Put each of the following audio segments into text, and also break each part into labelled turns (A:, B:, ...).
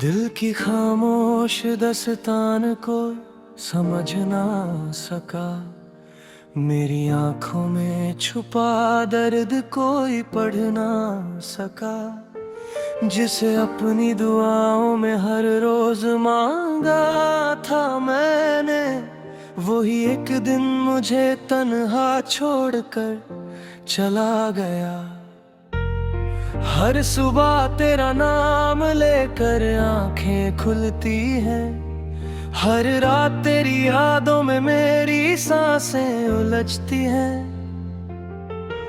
A: दिल की खामोश दस्तान को समझ ना सका, मेरी आंखों में छुपा दर्द कोई पढ़ ना सका। जिसे अपनी दुआओं में हर रोज मांगा था मैंने, वही एक दिन मुझे तन्हा छोड़कर चला गया। हर सुबह तेरा नाम लेकर आंखें खुलती हैं, हर रात तेरी यादों में मेरी सांसें उलझती हैं।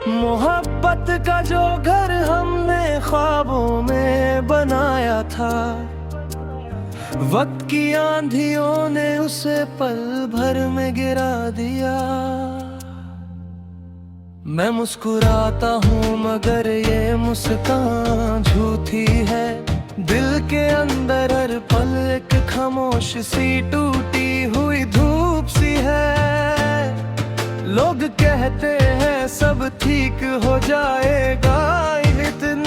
A: मोहब्बत का जो घर हमने ख्वाबों में बनाया था, वक्त की आंधियों ने उसे पल भर में गिरा दिया। मैं मुस्कुराता हूँ मगर ये मुस्कान झूठी है, दिल के अंदर हर पल एक खामोश सी टूटी हुई धूप सी है। लोग कहते हैं सब ठीक हो जाएगा एक दिन,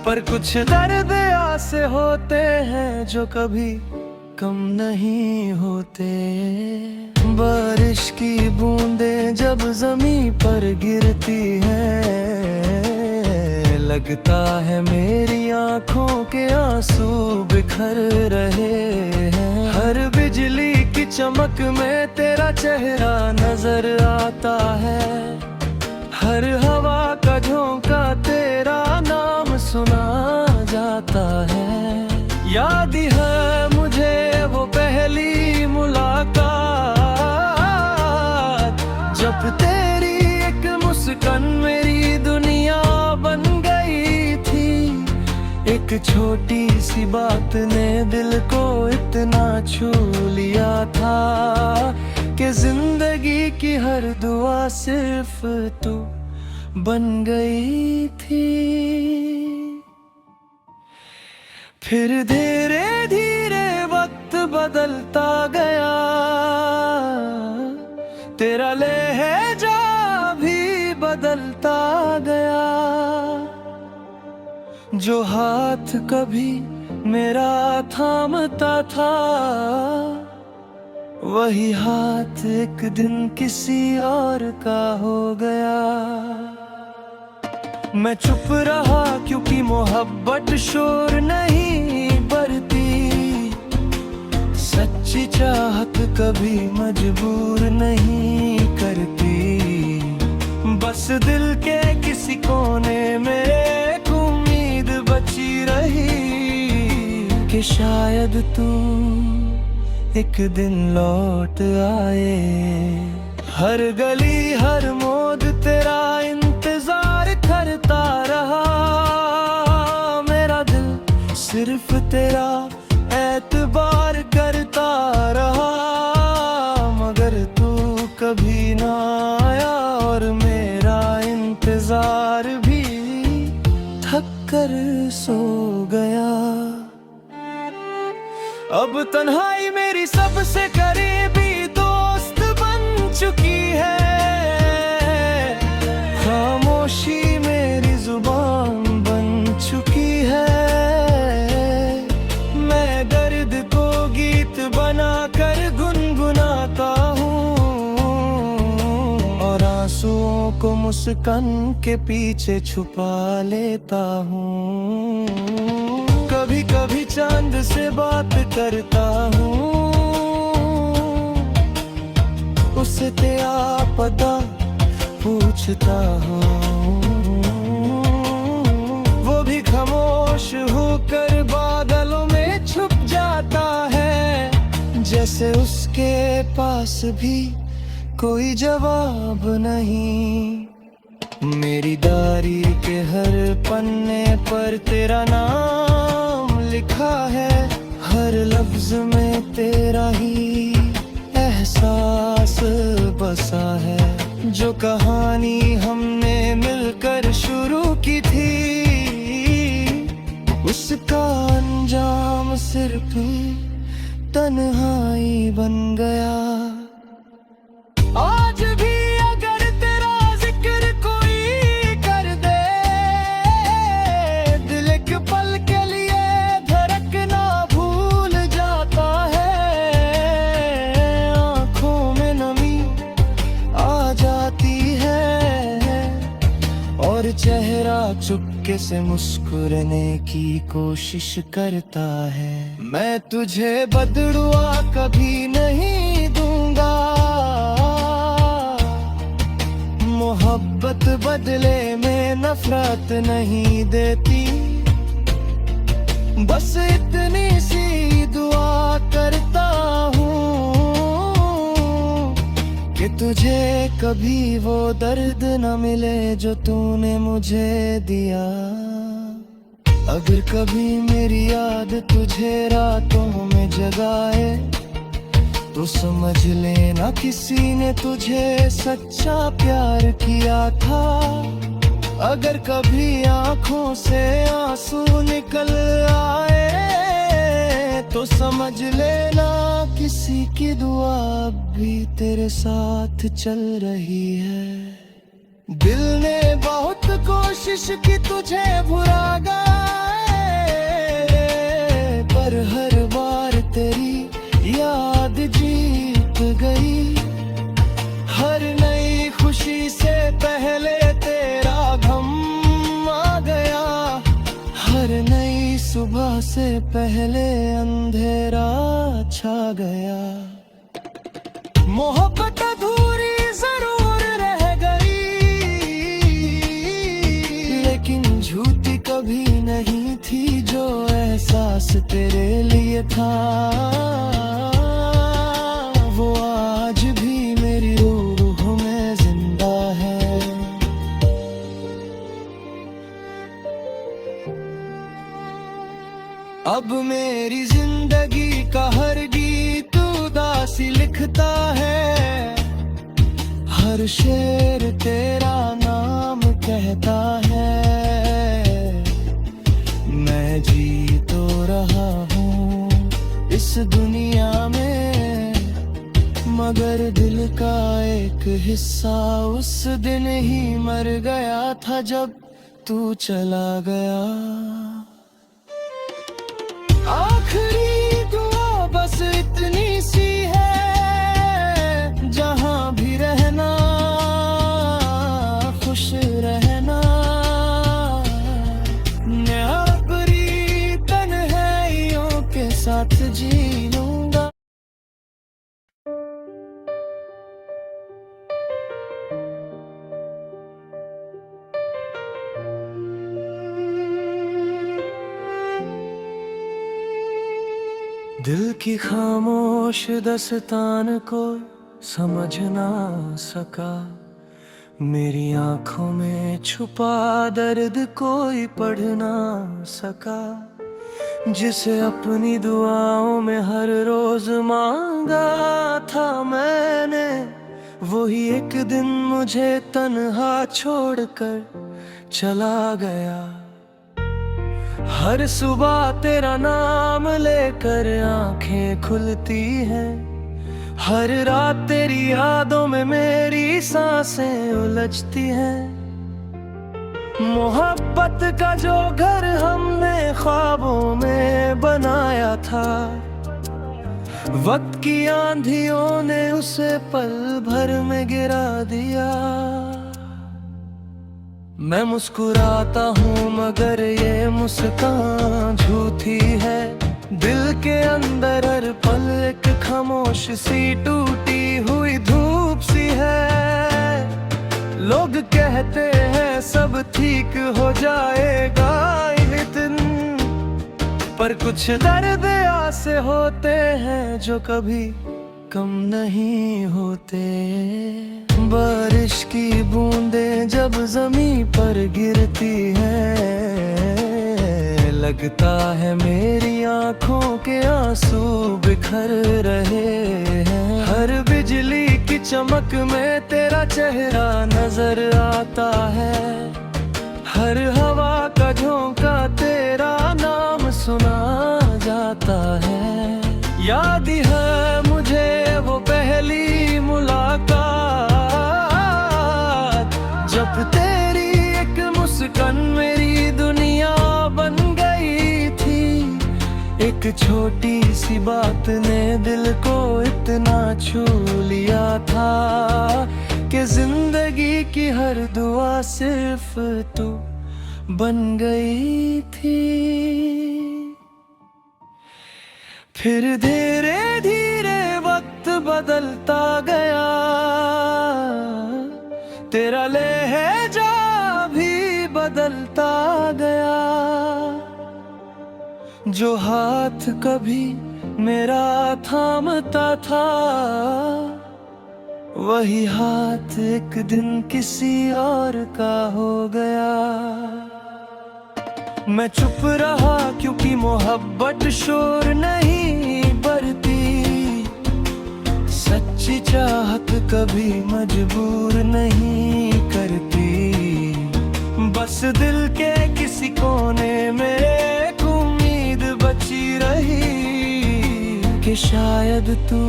A: पर कुछ दर्द ऐसे होते हैं जो कभी कम नहीं होते। बारिश की बूंदें जब जमीन पर गिरती हैं, लगता है मेरी आंखों के आंसू बिखर रहे हैं। हर बिजली की चमक में तेरा चेहरा नजर आता है, हर हवा का झोंका तेरा नाम सुना जाता है। याद है मुझे वो पहली मुलाकात, जब तेरी एक मुस्कान मेरी दुनिया बन गई थी। एक छोटी सी बात ने दिल को इतना छू लिया था कि जिंदगी की हर दुआ सिर्फ तू बन गई थी। फिर धीरे धीरे वक्त बदलता गया, तेरा लहजा भी बदलता गया। जो हाथ कभी मेरा थामता था, वही हाथ एक दिन किसी और का हो गया। मैं चुप रहा क्योंकि मोहब्बत शोर नहीं बरती, सच्ची चाहत कभी मजबूर नहीं करती। बस दिल के किसी कोने में एक उम्मीद बची रही कि शायद तू एक दिन लौट आए। हर गली हर मोड़ तेरा इंतजार करता रहा, मेरा दिल सिर्फ तेरा एतबार करता रहा। मगर तू कभी ना आया और मेरा इंतजार भी थक कर सो गया। अब तन्हाई मेरी सबसे करीबी दोस्त बन चुकी है, खामोशी मेरी जुबान बन चुकी है। मैं दर्द को गीत बनाकर गुनगुनाता हूँ और आंसुओं को मुस्कान के पीछे छुपा लेता हूँ। कभी कभी चांद से बात करता हूँ, उससे तेरा पता पूछता हूँ। वो भी खामोश होकर बादलों में छुप जाता है, जैसे उसके पास भी कोई जवाब नहीं। मेरी डायरी के हर पन्ने पर तेरा नाम लिखा है, हर लफ्ज में तेरा ही एहसास बसा है। जो कहानी हमने मिलकर शुरू की थी, उसका अंजाम सिर्फ तन्हाई बन गया। आज भी अगर तेरा जिक्र कोई कर दे, दिल एक पल के लिए धड़क हल्के से मुस्कुराने की कोशिश करता है। मैं तुझे बदलुआ कभी नहीं दूंगा, मोहब्बत बदले में नफरत नहीं देती। बस इतनी सी दुआ करता हूँ कि तुझे कभी वो दर्द न मिले जो तूने मुझे दिया। अगर कभी मेरी याद तुझे रातों में जगाए तो समझ लेना किसी ने तुझे सच्चा प्यार किया था। अगर कभी आंखों से आंसू निकल आए तो समझ लेना किसी की दुआ अब भी तेरे साथ चल रही है। दिल ने बहुत कोशिश की तुझे भुला गए, पर हर बार तेरी याद जीत गई। हर नई खुशी से पहले तेरा गम आ गया, हर नई सुबह से पहले अंधेरा छा गया। मोहब्बत अधूरी जरूर रह गई, लेकिन झूठी कभी नहीं थी जो एहसास तेरे लिए था। वो आज भी मेरी रूह में जिंदा है। अब मेरी जिंदगी का हर गीत उदासी लिखता है, हर शेर तेरा नाम कहता है। मैं जी तो रहा हूँ इस दुनिया में, मगर दिल का एक हिस्सा उस दिन ही मर गया था जब तू चला गया। आखिरी दुआ बस इतनी सी है, जहां भी रहना खुश रहना। मैं अपनी तन्हाइयों के साथ जी लूंगा। दिल की खामोश दास्तान को समझ ना सका, मेरी आंखों में छुपा दर्द कोई पढ़ ना सका। जिसे अपनी दुआओं में हर रोज मांगा था मैंने, वही एक दिन मुझे तन्हा छोड़कर चला गया। हर सुबह तेरा नाम लेकर आंखें खुलती हैं, हर रात तेरी यादों में मेरी सांसें उलझती हैं। मोहब्बत का जो घर हमने ख्वाबों में बनाया था, वक्त की आंधियों ने उसे पल भर में गिरा दिया। मैं मुस्कुराता हूँ मगर ये मुस्कान झूठी है, दिल के अंदर हर पल एक खामोश सी टूटी हुई धूप सी है। लोग कहते हैं सब ठीक हो जाएगा एक दिन, पर कुछ दर्द ऐसे होते हैं जो कभी कम नहीं होते। बारिश की बूंदें जब जमीन पर गिरती हैं, लगता है मेरी आंखों के आंसू बिखर रहे हैं। हर बिजली की चमक में तेरा चेहरा नजर आता है, हर हवा का झोंका तेरा नाम सुना जाता है। याद है मुझे वो पहली मुलाकात, जब तेरी एक मुस्कान मेरी दुनिया बन गई थी। एक छोटी सी बात ने दिल को इतना छू लिया था कि जिंदगी की हर दुआ सिर्फ तू बन गई थी। फिर धीरे धीरे वक्त बदलता गया, तेरा लहजा भी बदलता गया। जो हाथ कभी मेरा थामता था, वही हाथ एक दिन किसी और का हो गया। मैं चुप रहा क्योंकि मोहब्बत शोर नहीं बरती। सच्ची चाहत कभी मजबूर नहीं करती। बस दिल के किसी कोने में एक उम्मीद बची रही कि शायद तू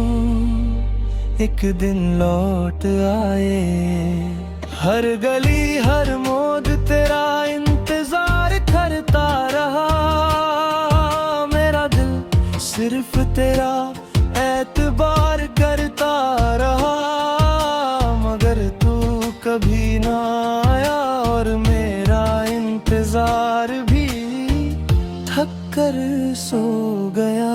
A: एक दिन लौट आए। हर गली हर मोड़ तेरा इंतजार करता रहा। मेरा दिल सिर्फ तेरा एतबार करता रहा। मगर तू कभी ना आया और मेरा इंतजार भी थक कर सो गया।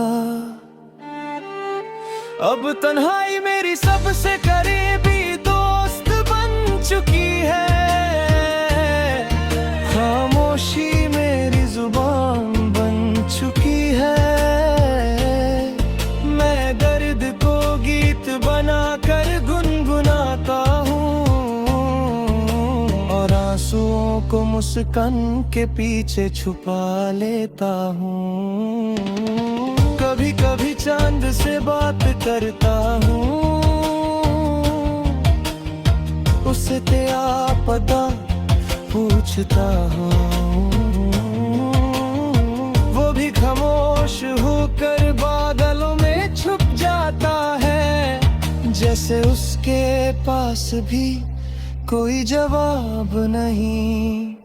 A: अब तन्हाई मेरी सबसे करीबी दोस्त बन चुकी है। खामोशी मेरी जुबान बन चुकी है। मैं दर्द को गीत बनाकर गुनगुनाता हूँ और आंसुओं को मुस्कान के पीछे छुपा लेता हूँ। कभी कभी चांद से बात करता हूँ, उससे तेरा पता पूछता हूँ। वो भी खामोश होकर बादलों में छुप जाता है। जैसे उसके पास भी कोई जवाब नहीं।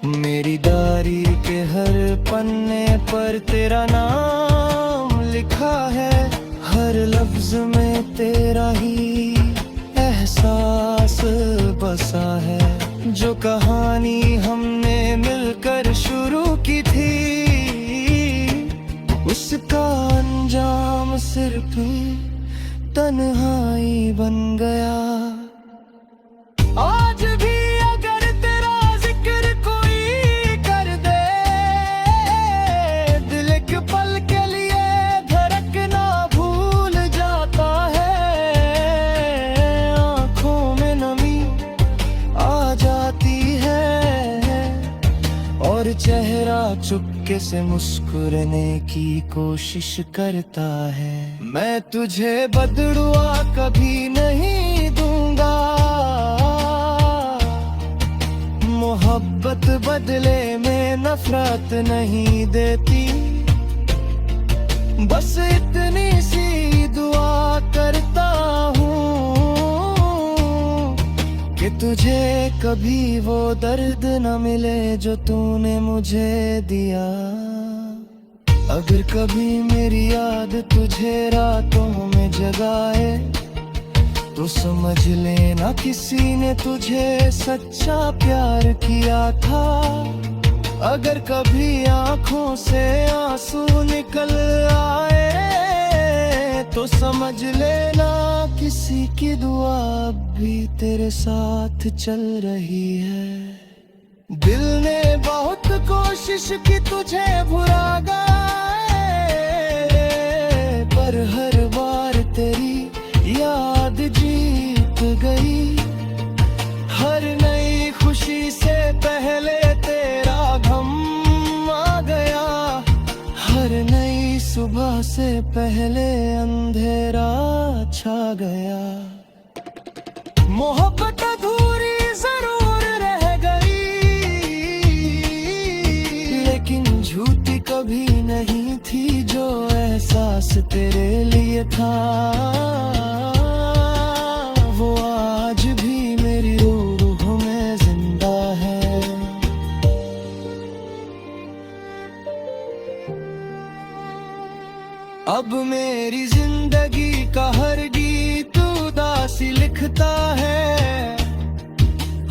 A: मेरी डायरी के हर पन्ने पर तेरा नाम लिखा है। हर लफ्ज में तेरा ही एहसास बसा है। जो कहानी हमने मिलकर शुरू की थी, उसका अंजाम सिर्फ तन्हाई बन गया। आज भी अगर तेरा जिक्र कोई कर दे, दिल एक पल के लिए धड़कना भूल जाता है। आंखों में नमी आ जाती है और चेहरा चुपके से मुस्कुराने की कोशिश करता है। मैं तुझे बदलुआ कभी नहीं दूंगा। मोहब्बत बदले में नफरत नहीं देती। बस इतनी सी दुआ करता हूँ कि तुझे कभी वो दर्द न मिले जो तूने मुझे दिया। अगर कभी मेरी याद तुझे रातों में जगाए, तो समझ लेना किसी ने तुझे सच्चा प्यार किया था। अगर कभी आंखों से आंसू निकल आए, तो समझ लेना किसी की दुआ अब भी तेरे साथ चल रही है। दिल ने बहुत कोशिश की तुझे भुला गए, पर हर बार तेरी याद जीत गई। हर नई खुशी से पहले तेरा गम आ गया। हर नई सुबह से पहले अंधेरा छा गया। मोहब्बत अधूरी जरूर रह गई, लेकिन झूठी कभी नहीं थी जो एहसास तेरे लिए था। वो आज भी मेरी रूह में जिंदा है। अब मेरी जिंदगी का हर गीत उदासी लिखता है।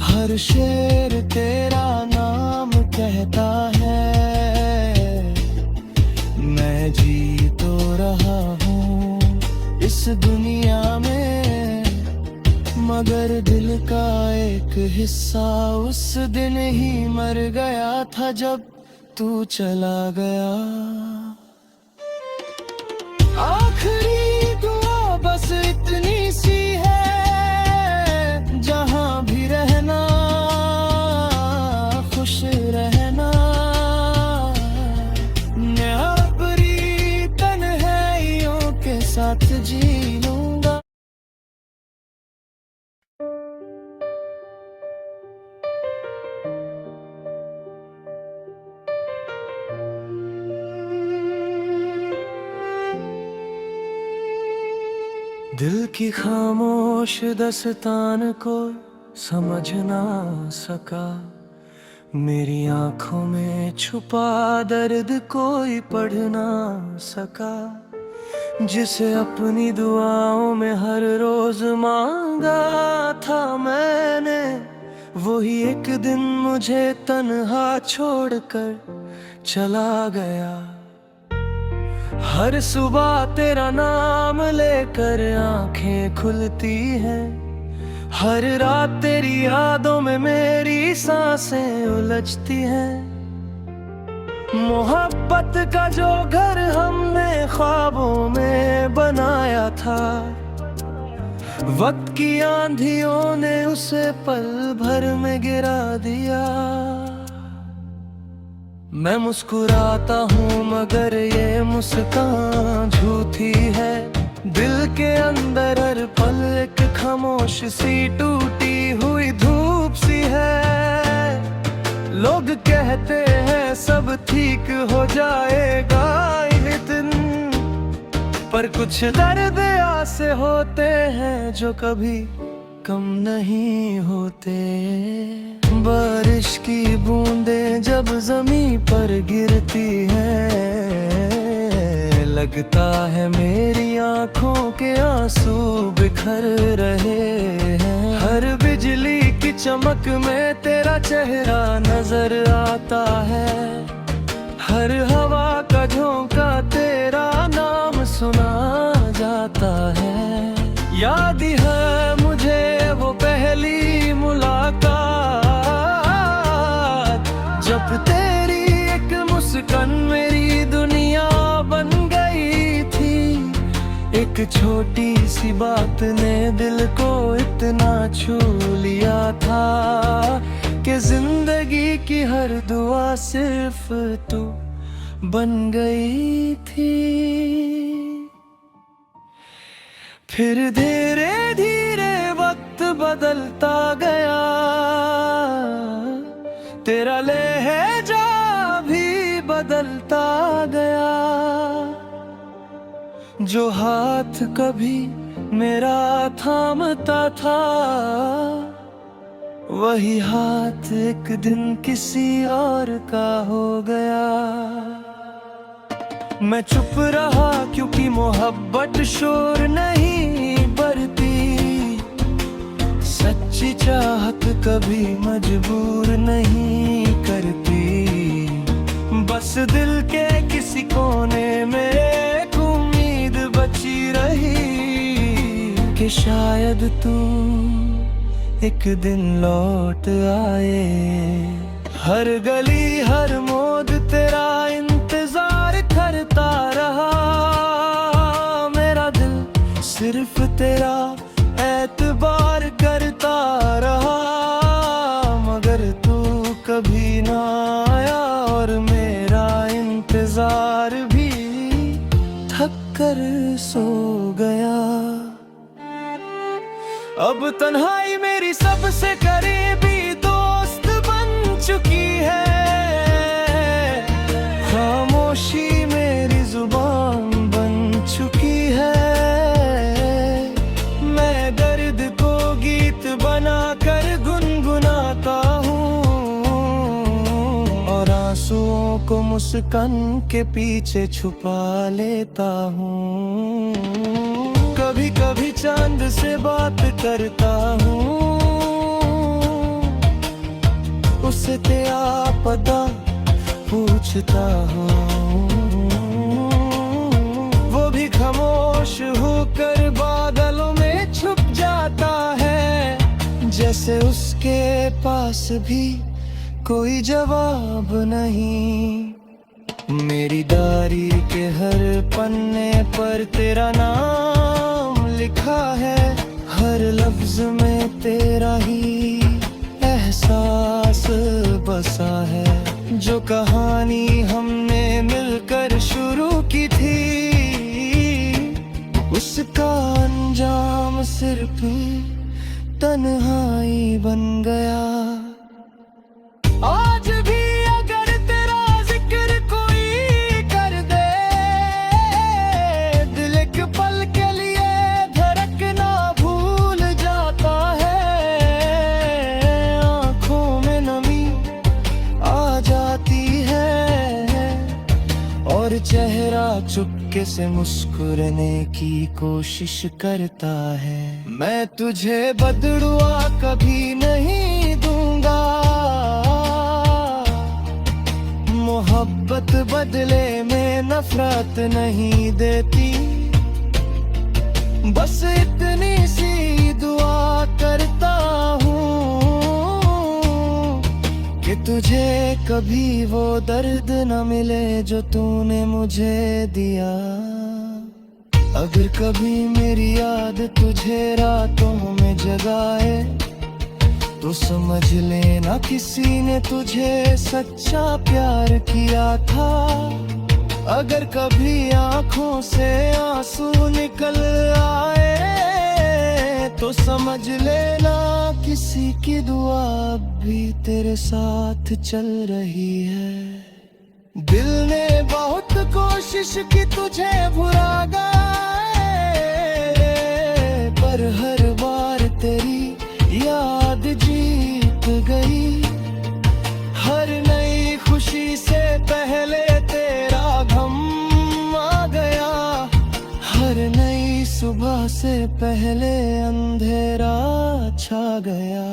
A: हर शेर तेरा नाम कहता है मैं जी तो रहा हूँ इस दुनिया में, मगर दिल का एक हिस्सा उस दिन ही मर गया था जब तू चला गया। आखिरी दुआ बस इतनी सी है, जहां भी रहना खुश रहना, मैं अपनी तन्हाइयों के साथ जी लूंगा। दिल की खामोश दस्तान को समझ ना सका, मेरी आंखों में छुपा दर्द कोई पढ़ ना सका, जिसे अपनी दुआओं में हर रोज मांगा था मैंने, वही एक दिन मुझे तन्हा छोड़कर चला गया। हर सुबह तेरा नाम लेकर आंखें खुलती हैं, हर रात तेरी यादों में मेरी सांसें उलझती हैं। मोहब्बत का जो घर हमने ख्वाबों में बनाया था, वक्त की आंधियों ने उसे पल भर में गिरा दिया। मैं मुस्कुराता हूँ मगर ये मुस्कान झूठी है, दिल के अंदर हर पल एक खामोश सी टूटी हुई धूप सी है। लोग कहते हैं सब ठीक हो जाएगा एक दिन, पर कुछ दर्द ऐसे होते हैं जो कभी कम नहीं होते। बारिश की बूंदें जब जमीन पर गिरती हैं, लगता है मेरी आंखों के आंसू बिखर रहे हैं। हर बिजली की चमक में तेरा चेहरा नजर आता है, हर हवा का झोंका तेरा नाम सुना जाता है। याद है मुझे वो पहली मुलाकात, जब तेरी एक मुस्कान मेरी दुनिया बन गई थी। एक छोटी सी बात ने दिल को इतना छू लिया था कि जिंदगी की हर दुआ सिर्फ तू बन गई थी। फिर धीरे धीरे वक्त बदलता गया, तेरा लहजा भी बदलता गया। जो हाथ कभी मेरा थामता था, वही हाथ एक दिन किसी और का हो गया। मैं चुप रहा क्योंकि मोहब्बत शोर नहीं भरती, सच्ची चाहत कभी मजबूर नहीं करती। बस दिल के किसी कोने में एक उम्मीद बची रही कि शायद तू एक दिन लौट आए। हर गली हर मोड़ तेरा इंतजार करता रहा, मेरा दिल सिर्फ तेरा एतबार करता रहा। मगर तू कभी ना आया और मेरा इंतजार भी थक कर सो गया। अब तन्हाई मेरी सबसे करीबी दोस्त बन चुकी है, खामोशी मेरी जुबान बन चुकी है। मैं दर्द को गीत बनाकर गुनगुनाता हूँ और आंसुओं को मुस्कान के पीछे छुपा लेता हूँ। कभी कभी चांद से बात करता हूँ, उससे तेरा पता पूछता हूँ, वो भी खामोश होकर बादलों में छुप जाता है, जैसे उसके पास भी कोई जवाब नहीं। मेरी डायरी के हर पन्ने पर तेरा नाम लिखा है, हर लफ्ज में तेरा ही एहसास बसा है। जो कहानी हमने मिलकर शुरू की थी, उसका अंजाम सिर्फ तन्हाई बन गया। आज भी अगर तेरा जिक्र कोई कर दे, दिल एक पल के लिए धड़कना भूल जाता है। आंखों में नमी आ जाती है और चेहरा चुपके से मुस्कुराने की कोशिश करता है। मैं तुझे बदलुआ कभी नहीं दूंगा, मोहब्बत बदले में नफरत नहीं देती। बस इतनी सी दुआ करता हूँ कि तुझे कभी वो दर्द न मिले जो तूने मुझे दिया। अगर कभी मेरी याद तुझे रातों में जगाए, तो समझ लेना किसी ने तुझे सच्चा प्यार किया था। अगर कभी आंखों से आंसू निकल आए, तो समझ लेना किसी की दुआ भी तेरे साथ चल रही है। दिल ने बहुत कोशिश की तुझे भुला गए, पर हर बार तेरी याद जीत गई। हर नई खुशी से पहले तेरा गम आ गया, हर नई सुबह से पहले अंधेरा छा गया।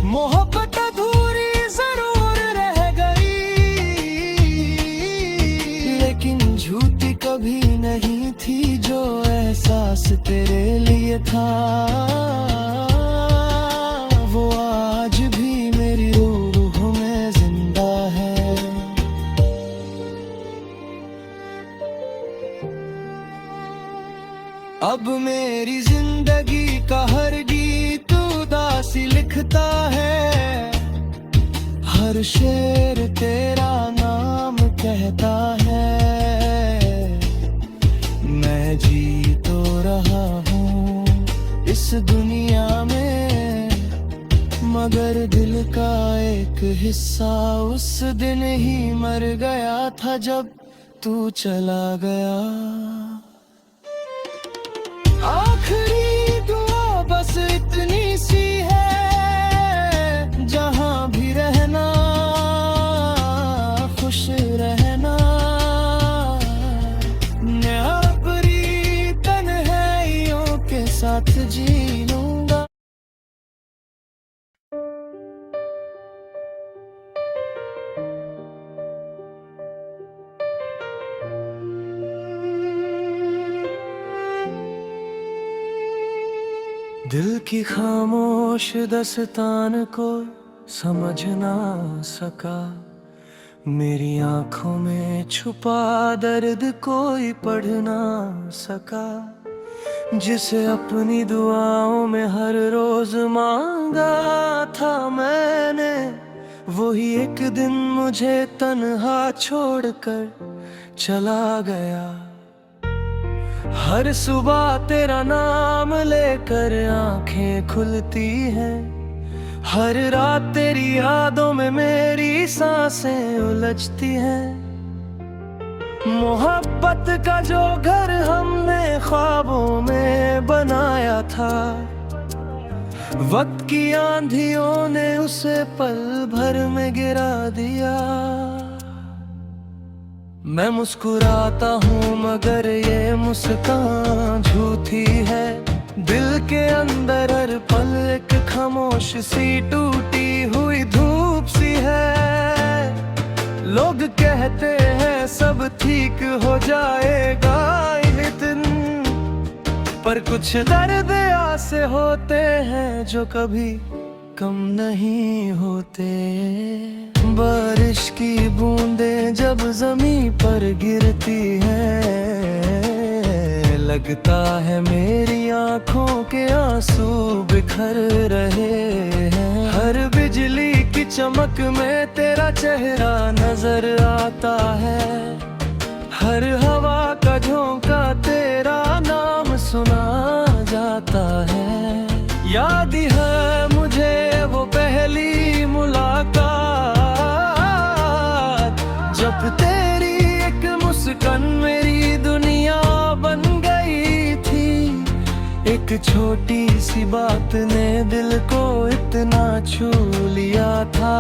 A: मोहब्बत अधूरी जरूर रह गई, लेकिन झूठी कभी नहीं थी जो एहसास तेरे लिए था। वो आज भी मेरी रूह में जिंदा है। अब मेरी जिंदगी का हर गीत उदासी लिखता है, हर शेर तेरा नाम कहता है। मैं जी तो रहा हूँ इस दुनिया में, मगर दिल का एक हिस्सा उस दिन ही मर गया था जब तू चला गया। आखिरी दुआ बस इतनी सी है, जहां भी रहना खुश रहना। मैं अपनी तन्हाइयों के साथ जी लूंगा। दिल की खामोश दस्तान को समझ ना सका, मेरी आंखों में छुपा दर्द कोई पढ़ ना सका। जिसे अपनी दुआओं में हर रोज मांगा था मैंने, वही एक दिन मुझे तन्हा छोड़कर चला गया। हर सुबह तेरा नाम लेकर आंखें खुलती हैं, हर रात तेरी यादों में मेरी सांसें उलझती हैं। मोहब्बत का जो घर हमने ख्वाबों में बनाया था, वक्त की आंधियों ने उसे पल भर में गिरा दिया। मैं मुस्कुराता हूँ मगर ये मुस्कान झूठी है, दिल के अंदर हर पल एक खामोश सी टूटी हुई धूप सी है। लोग कहते हैं सब ठीक हो जाएगा एक दिन, पर कुछ दर्द ऐसे होते हैं जो कभी कम नहीं होते। बारिश की बूंदें जब जमीन पर गिरती हैं, लगता है मेरी आंखों के आंसू बिखर रहे हैं। हर बिजली की चमक में तेरा चेहरा नजर आता है, हर हवा का झोंका तेरा नाम सुना जाता है। याद है मुझे वो पहली मुलाकात, जब तेरी एक मुस्कान मेरी दुनिया बन गई थी। एक छोटी सी बात ने दिल को इतना छू लिया था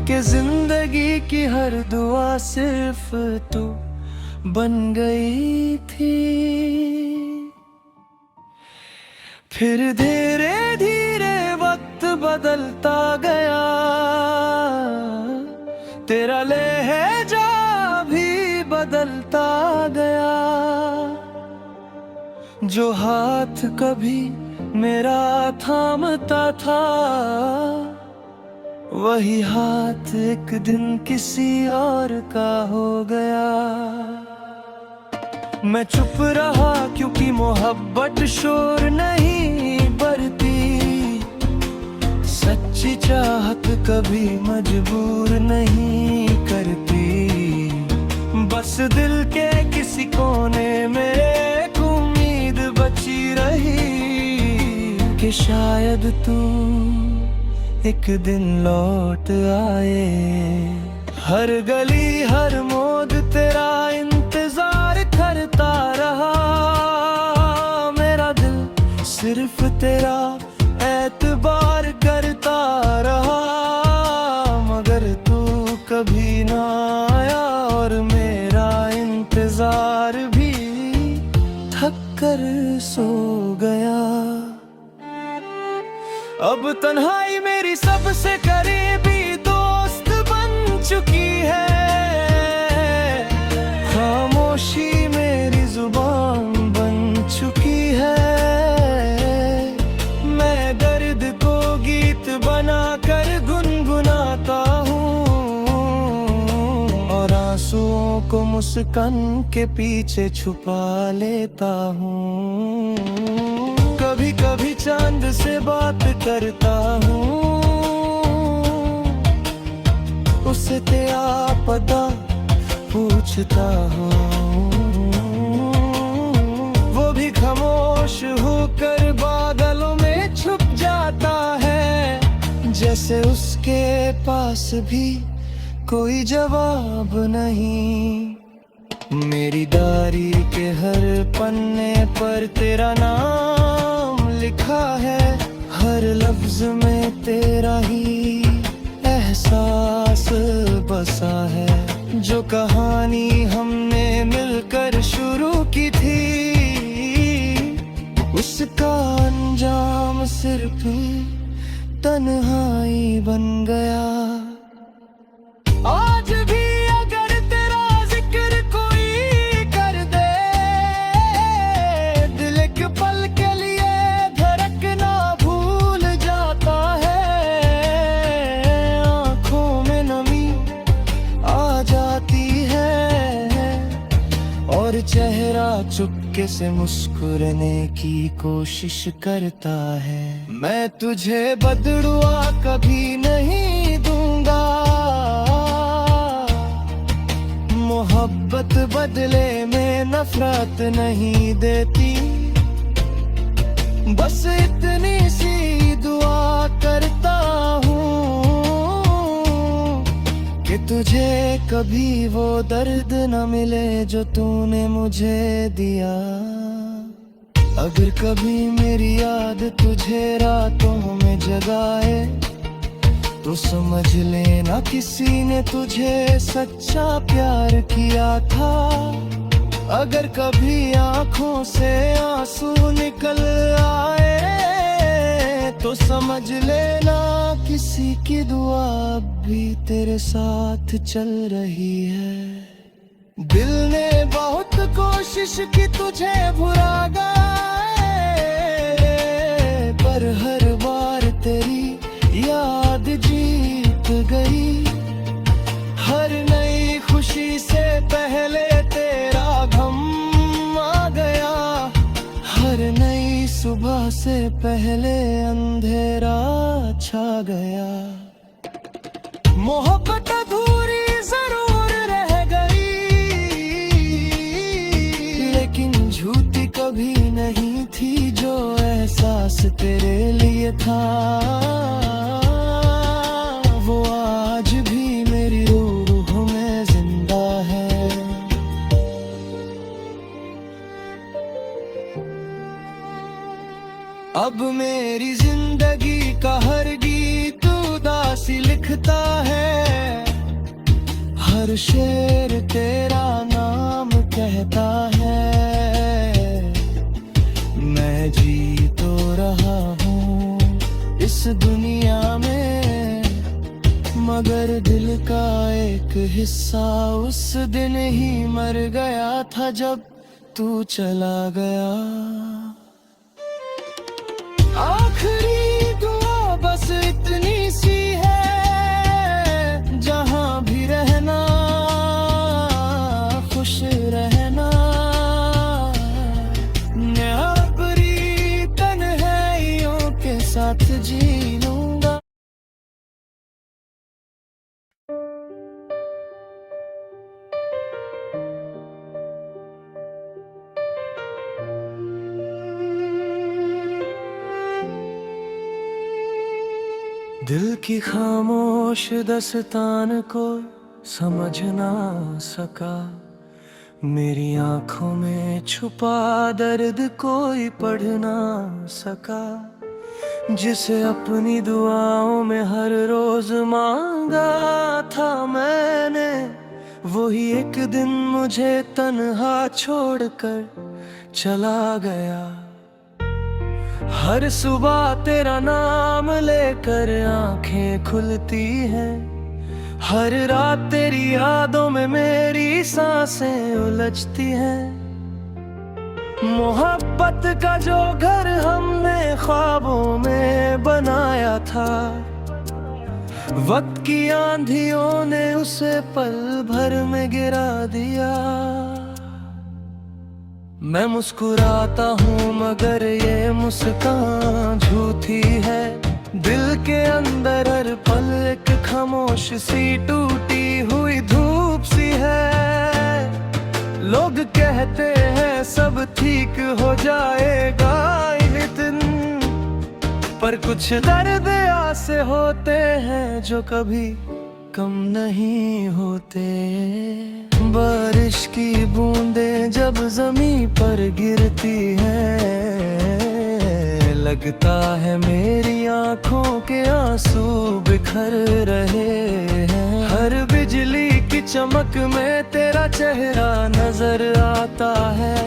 A: कि जिंदगी की हर दुआ सिर्फ तू बन गई थी। फिर धीरे धीरे वक्त बदलता गया, तेरा लहजा भी बदलता गया। जो हाथ कभी मेरा थामता था, वही हाथ एक दिन किसी और का हो गया। मैं चुप रहा क्योंकि मोहब्बत शोर नहीं भरती, सच्ची चाहत कभी मजबूर नहीं करती। बस दिल के किसी कोने में एक उम्मीद बची रही कि शायद तू एक दिन लौट आए। हर गली हर मोड़ तेरा इंतजार करता रहा, मेरा दिल सिर्फ तेरा एतबार करता रहा। मगर तू कभी ना आया और मेरा इंतजार भी थक कर सो गया। अब तन्हाई मेरी सबसे करीबी दोस्त बन चुकी है, खामोशी मेरी जुबान बन चुकी है। मैं दर्द को गीत बनाकर गुनगुनाता हूँ और आंसुओं को मुस्कान के पीछे छुपा लेता हूँ। कभी कभी चांद से बात करता हूँ, उससे तेरा पता पूछता हूँ। वो भी खामोश होकर बादलों में छुप जाता है, जैसे उसके पास भी कोई जवाब नहीं। मेरी डायरी के हर पन्ने पर तेरा नाम लिखा है, हर लफ्ज में तेरा ही एहसास बसा है। जो कहानी हमने मिलकर शुरू की थी, उसका अंजाम सिर्फ तन्हाई बन गया। आज भी अगर तेरा जिक्र कोई कर दे, दिल एक पल के लिए धड़कना भूल जाता है। आंखों में नमी आ जाती है और चेहरा चुपके से मुस्कुराने की कोशिश करता है। मैं तुझे बददुआ कभी नहीं दूंगा, मोहब्बत बदले में नफरत नहीं देती। बस इतनी सी दुआ करता हूँ कि तुझे कभी वो दर्द न मिले जो तूने मुझे दिया। अगर कभी मेरी याद तुझे रातों में जगाए, तो समझ लेना किसी ने तुझे सच्चा प्यार किया था। अगर कभी आंखों से आंसू निकल आए, तो समझ लेना किसी की दुआ भी तेरे साथ चल रही है। दिल ने बहुत कोशिश की तुझे भुला गए, पर हर बार तेरी याद जीत गई। हर नई खुशी से पहले तेरा गम आ गया, हर नई सुबह से पहले अंधेरा छा गया। मोहब्बत अधूरी जरूर रह गई, लेकिन झूठी कभी नहीं थी जो एहसास तेरे लिए था। वो आज भी मेरी रूह में जिंदा है। अब मेरी जिंदगी का हर गीत उदासी लिखता है, हर शेर तेरा नाम कहता है। मैं जी तो रहा हूँ इस दुनिया में, मगर दिल का एक हिस्सा उस दिन ही मर गया था जब तू चला गया। आखिरी दुआ बस इतनी सी है, जहां भी रहना खुश रहना। मैं अपनी तन्हाइयों के साथ जी लूंगा। दिल की खामोश दस्तान को समझ ना सका, मेरी आंखों में छुपा दर्द कोई पढ़ ना सका। जिसे अपनी दुआओं में हर रोज मांगा था मैंने, वही एक दिन मुझे तन्हा छोड़कर चला गया। हर सुबह तेरा नाम लेकर आंखें खुलती हैं, हर रात तेरी यादों में मेरी सांसें उलझती हैं। मोहब्बत का जो घर हमने ख्वाबों में बनाया था, वक्त की आंधियों ने उसे पल भर में गिरा दिया। मैं मुस्कुराता हूँ मगर ये मुस्कान झूठी है, दिल के अंदर हर पल एक खामोश सी टूटी हुई धूप सी है। लोग कहते हैं सब ठीक हो जाएगा एक दिन, पर कुछ दर्द ऐसे होते हैं जो कभी कम नहीं होते। बारिश की बूंदें जब जमीन पर गिरती हैं, लगता है मेरी आंखों के आंसू बिखर रहे हैं। हर बिजली की चमक में तेरा चेहरा नजर आता है,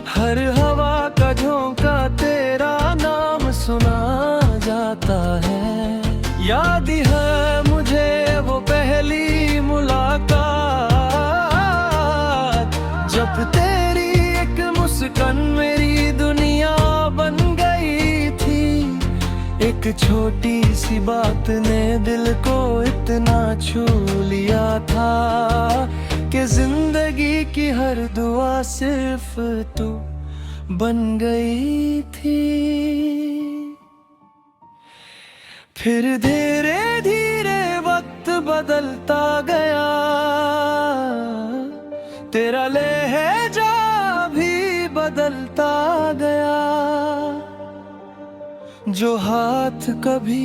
A: हर हवा का झोंका तेरा नाम सुना जाता है। याद है मुझे वो पहली मुलाकात, जब तेरी एक मुस्कान मेरी दुनिया बन गई थी। एक छोटी सी बात ने दिल को इतना छू लिया था कि जिंदगी की हर दुआ सिर्फ तू बन गई थी। फिर धीरे धीरे वक्त बदलता गया, तेरा लहजा भी बदलता गया। जो हाथ कभी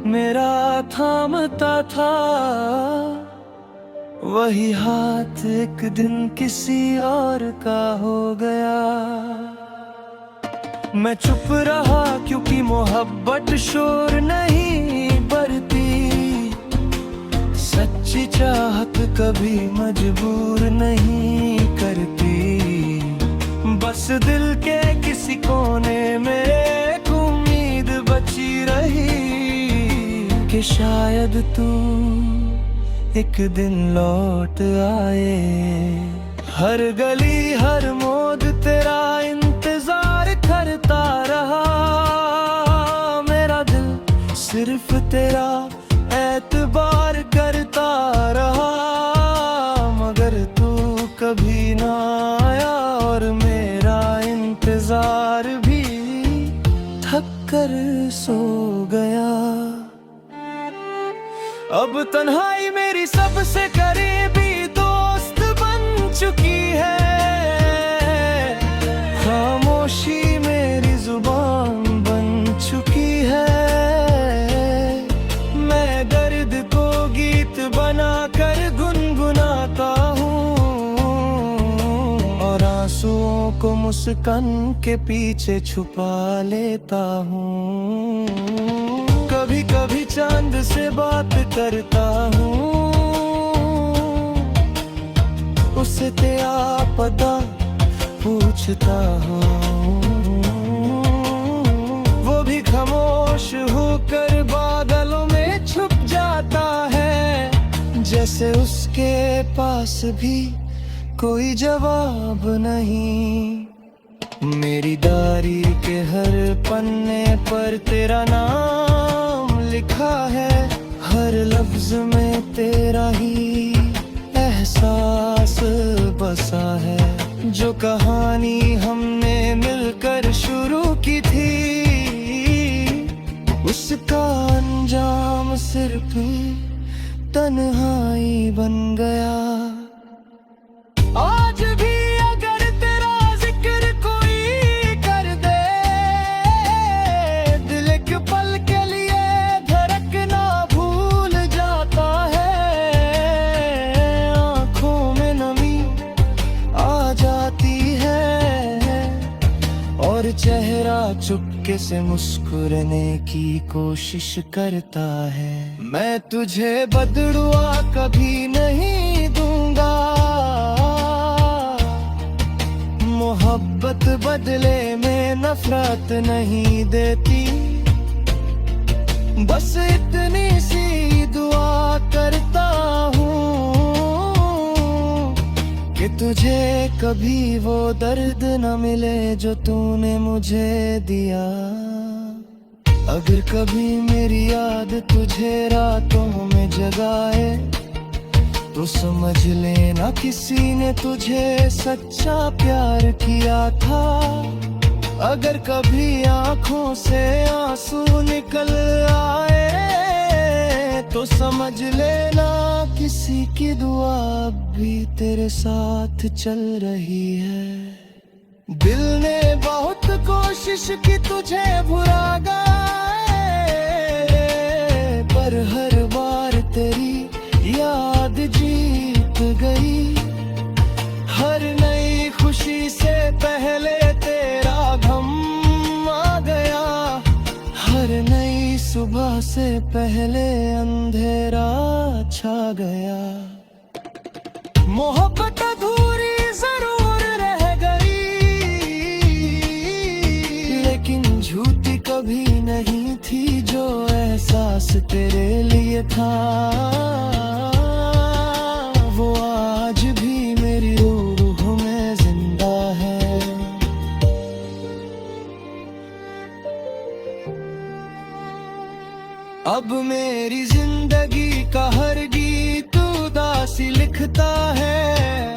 A: मेरा थामता था, वही हाथ एक दिन किसी और का हो गया। मैं चुप रहा क्योंकि मोहब्बत शोर नहीं भरती, सच्ची चाहत कभी मजबूर नहीं करती। बस दिल के किसी कोने में एक उम्मीद बची रही कि शायद तू एक दिन लौट आए। हर गली हर मोड़ तेरा इंतजार करता रहा, मेरा दिल सिर्फ तेरा एतबार करता रहा। मगर तू कभी ना आया और मेरा इंतजार भी थक कर सो गया। अब तन्हाई मेरी सबसे करीबी दोस्त बन चुकी है, खामोशी मेरी जुबान बन चुकी है। मैं दर्द को गीत बनाकर गुनगुनाता हूँ और आंसुओं को मुस्कान के पीछे छुपा लेता हूँ। कभी कभी चांद से बात करता हूँ, उससे तेरा पता पूछता हूँ। वो भी खामोश होकर बादलों में छुप जाता है, जैसे उसके पास भी कोई जवाब नहीं। मेरी डायरी के हर पन्ने पर तेरा नाम लिखा है, हर लफ्ज में तेरा ही एहसास बसा है। जो कहानी हमने मिलकर शुरू की थी, उसका अंजाम सिर्फ तन्हाई बन गया। आज भी अगर तेरा जिक्र कोई कर दे, दिल एक पल के लिए धड़कना भूल जाता है। आँखों में नमी आ जाती है और चेहरा चुपके से मुस्कुराने की कोशिश करता है। मैं तुझे बदलुआ कभी नहीं दूंगा, मोहब्बत बदले में नफरत नहीं देती। बस इतनी सी दुआ करता हूँ कि तुझे कभी वो दर्द न मिले जो तूने मुझे दिया। अगर कभी मेरी याद तुझे रातों में जगाए, तो समझ लेना किसी ने तुझे सच्चा प्यार किया था। अगर कभी आंखों से आंसू निकल आए, तो समझ लेना किसी की दुआ भी तेरे साथ चल रही है। दिल ने बहुत कोशिश की तुझे भुला गए, पर हर बार तेरी याद जीत गई। हर नई खुशी से पहले तेरा गम आ गया, हर नई सुबह से पहले अंधेरा छा गया। मोहब्बत अधूरी जरूर रह गई, लेकिन झूठी कभी नहीं थी जो एहसास तेरे लिए था। वो आज भी मेरी रूह में जिंदा है। अब मेरी जिंदगी का हर गीत उदासी लिखता है,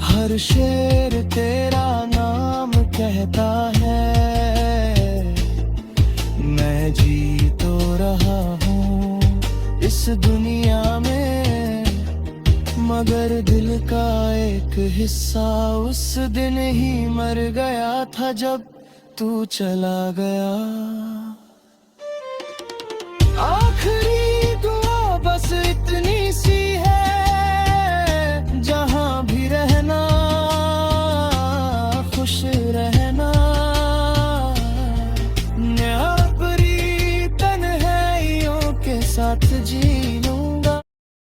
A: हर शेर तेरा नाम कहता है। मैं जी तो रहा हूँ इस दुनिया में, मगर दिल का एक हिस्सा उस दिन ही मर गया था जब तू चला गया। आखिरी दुआ बस इतनी सी है, जहां भी रहना खुश रहना। अपनी तन्हाइयों के साथ जी